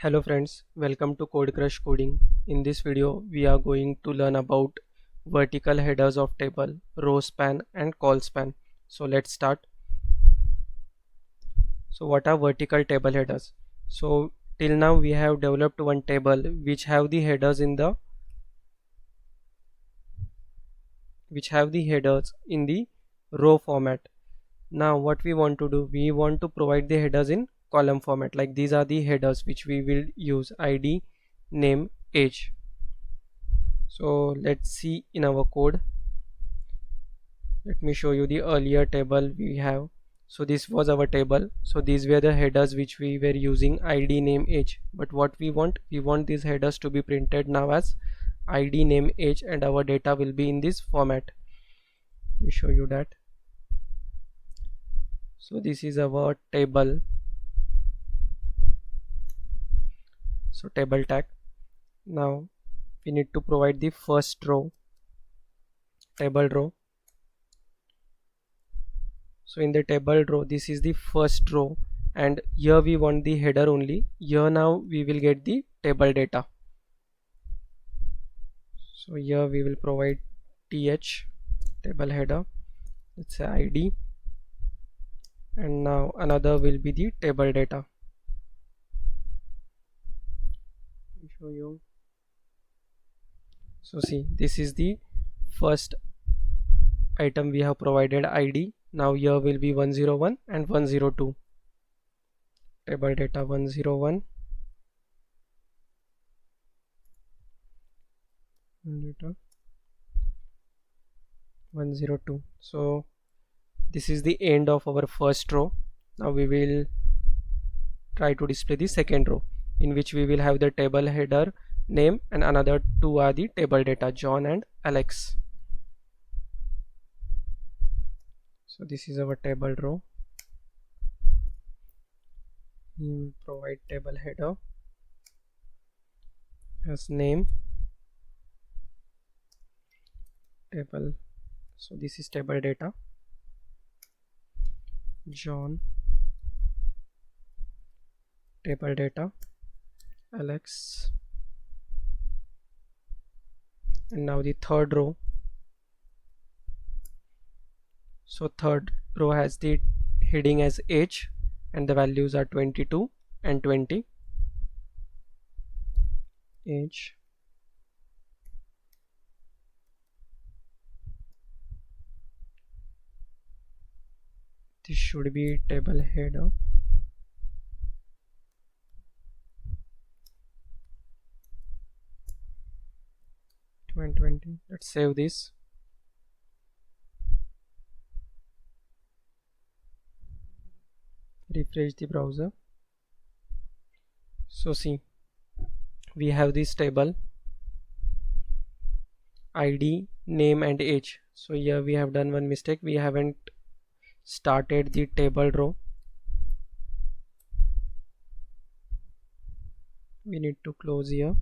Hello friends, welcome to Code Crush Coding. In this video, we are going to learn about vertical headers of table, row span and call span. So let's start. So what are vertical table headers? So till now we have developed one table which have the headers in the row format. Now what we want to do, we want to provide the headers in column format. Like these are the headers which we will use: ID, name, age. So let's see in our code. Let me show you the earlier table we have. So this was our table. So these were the headers which we were using: ID, name, age. But what we want these headers to be printed now as ID, name, age, and our data will be in this format. Let me show you that. So this is our table. So table tag. Now we need to provide the first row, table row. So in the table row, this is the first row, and here we want the header only. Here now we will get the table data. So here we will provide th table header, let's say ID, and now another will be the table data. Let me show you. So see, this is the first item we have provided, ID. Now here will be 101 and 102. Table data 101, data 102. So this is the end of our first row. Now we will try to display the second row, in which we will have the table header, name, and another two are the table data, John and Alex. So this is our table row. We will provide table header as name, table. So this is table data, John, table data, Alex. And now the third row. So third row has the heading as age, and the values are 22 and 20. Age. This should be table header. And 20. Let's save this. Refresh the browser. So see, we have this table, ID, name, and age. So here we have done one mistake. We haven't started the table row. We need to close here.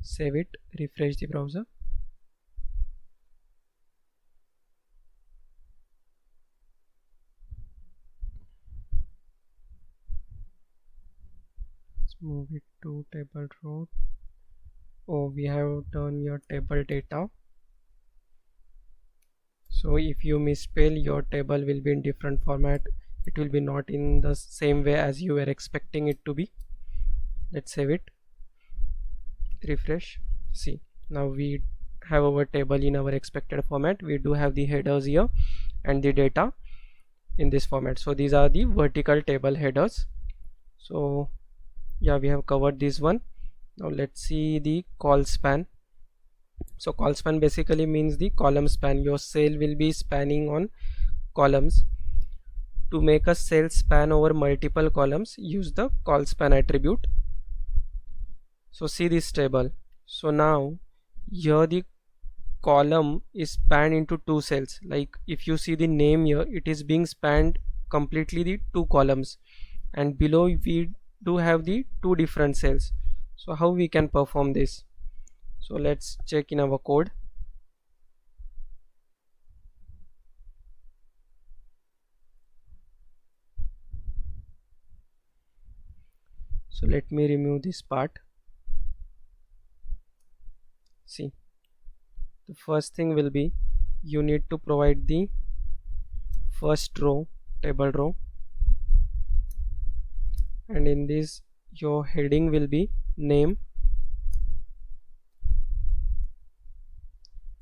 Save it, refresh the browser. Let's move it to table row. Oh, we have done your table data. So if you misspell, your table will be in different format. It will be not in the same way as you were expecting it to be. Let's save it, refresh. See, now we have our table in our expected format. We do have the headers here and the data in this format. So these are the vertical table headers. So yeah, we have covered this one. Now let's see the call span. So call span basically means the column span. Your cell will be spanning on columns. To make a cell span over multiple columns, use the call span attribute. So see this table. So now here the column is spanned into two cells. Like if you see the name here, it is being spanned completely the two columns, and below we do have the two different cells. So how we can perform this? So let's check in our code. So let me remove this part. See, the first thing will be you need to provide the first row, table row, and in this your heading will be name.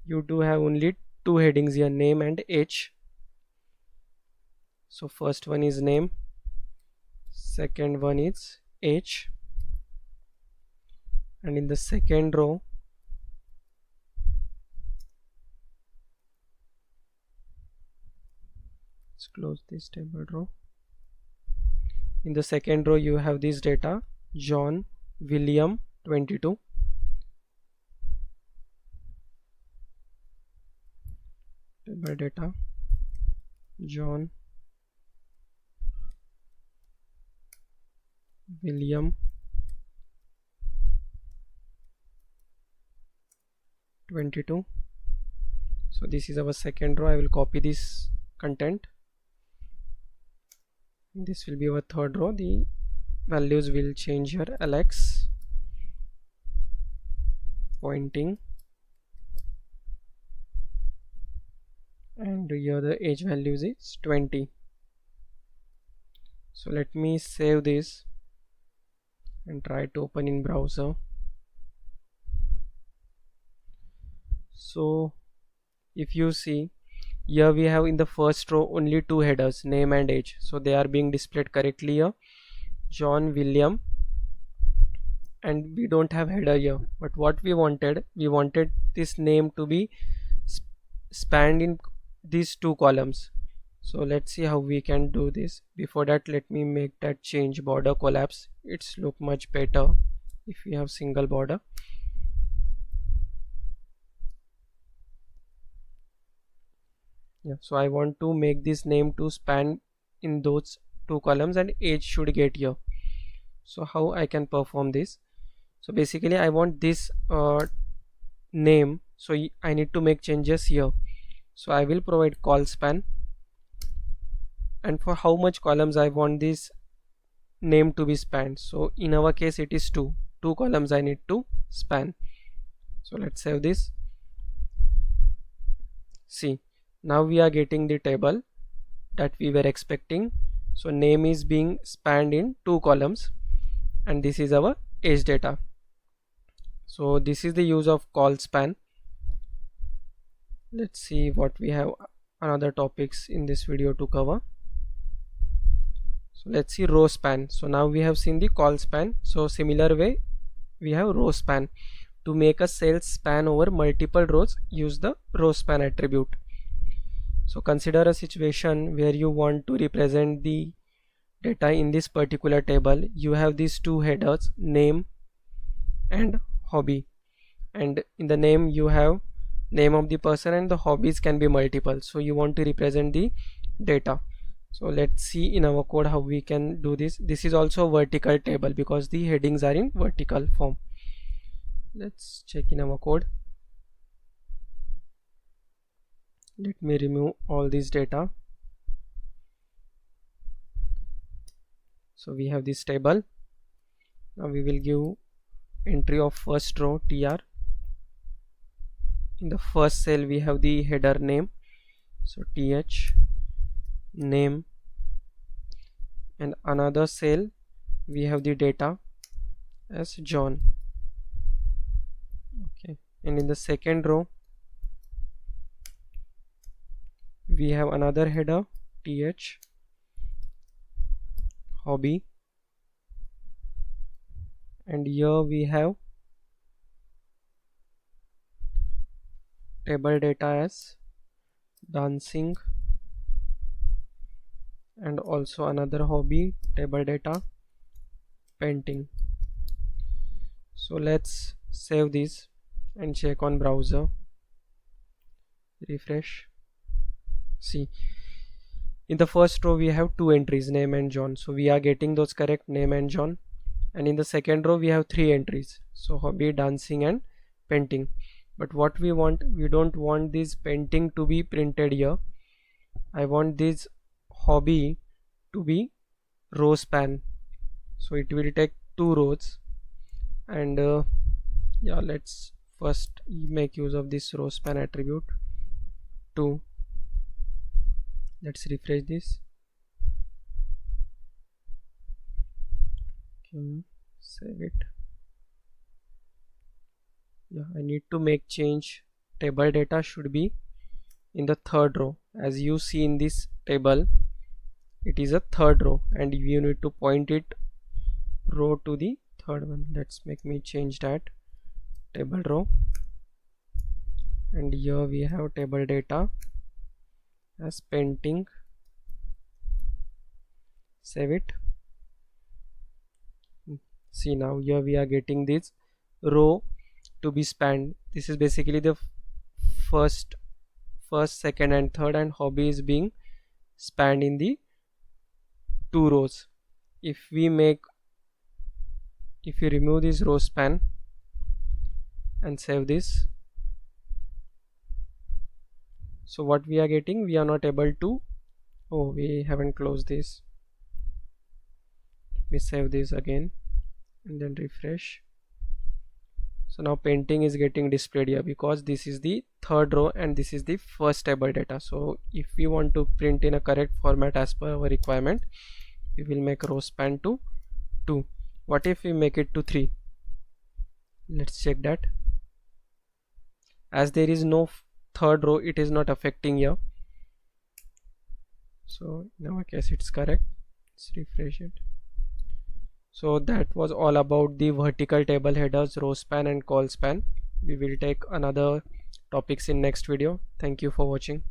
You do have only two headings here, name and age. So first one is name, second one is age, and in the second row let's close this table row. In the second row you have this data, John William 22. Table data, John William 22. So this is our second row. I will copy this content. This will be our third row. The values will change here, Alex pointing, and here the age values is 20. So let me save this and try to open in browser. So if you see here, we have in the first row only two headers, name and age, so they are being displayed correctly here, John William, and we don't have header here. But what we wanted this name to be spanned in these two columns. So let's see how we can do this. Before that, let me make that change, border collapse. It's look much better if we have single border. Yeah, so I want to make this name to span in those two columns and age should get here. So how I can perform this? So basically I want this name, so I need to make changes here. So I will provide col span, and for how much columns I want this name to be spanned. So in our case it is two columns I need to span. So let's save this. See, now we are getting the table that we were expecting. So name is being spanned in two columns, and this is our age data. So this is the use of col span. Let's see what we have another topics in this video to cover. So let's see row span. So now we have seen the col span. So similar way we have row span. To make a cell span over multiple rows, use the row span attribute. So consider a situation where you want to represent the data in this particular table. You have these two headers, name and hobby, and in the name you have name of the person and the hobbies can be multiple. So you want to represent the data. So let's see in our code how we can do this. This is also a vertical table because the headings are in vertical form. Let's check in our code. Let me remove all this data. So we have this table. Now we will give entry of first row tr. In the first cell we have the header name, so th name, and another cell we have the data as John. Okay, and in the second row we have another header th hobby, and here we have table data as dancing, and also another hobby table data painting. So let's save this and check on browser, refresh. See, in the first row we have two entries, name and John, so we are getting those correct, name and John. And in the second row we have three entries, so hobby, dancing and painting. But what we want, we don't want this painting to be printed here. I want this hobby to be row span, so it will take 2 rows. And yeah, let's first make use of this row span attribute 2. Let's refresh this. Okay, save it. Yeah, I need to make change. Table data should be in the third row. As you see in this table, it is a third row, and you need to point it row to the third one. Let's make me change that. Table row, and here we have table data as painting. Save it. See, now here we are getting this row to be spanned. This is basically the first, second and third, and hobby is being spanned in the 2 rows. If we remove this row span and save this, so what we are getting, we are not able to, oh, we haven't closed this. Let me save this again and then refresh. So now painting is getting displayed here because this is the third row and this is the first table data. So if we want to print in a correct format as per our requirement, we will make row span to 2. What if we make it to 3? Let's check that. As there is no third row, it is not affecting here. So in our case it's correct. Let's refresh it. So that was all about the vertical table headers, row span and call span. We will take another topics in next video. Thank you for watching.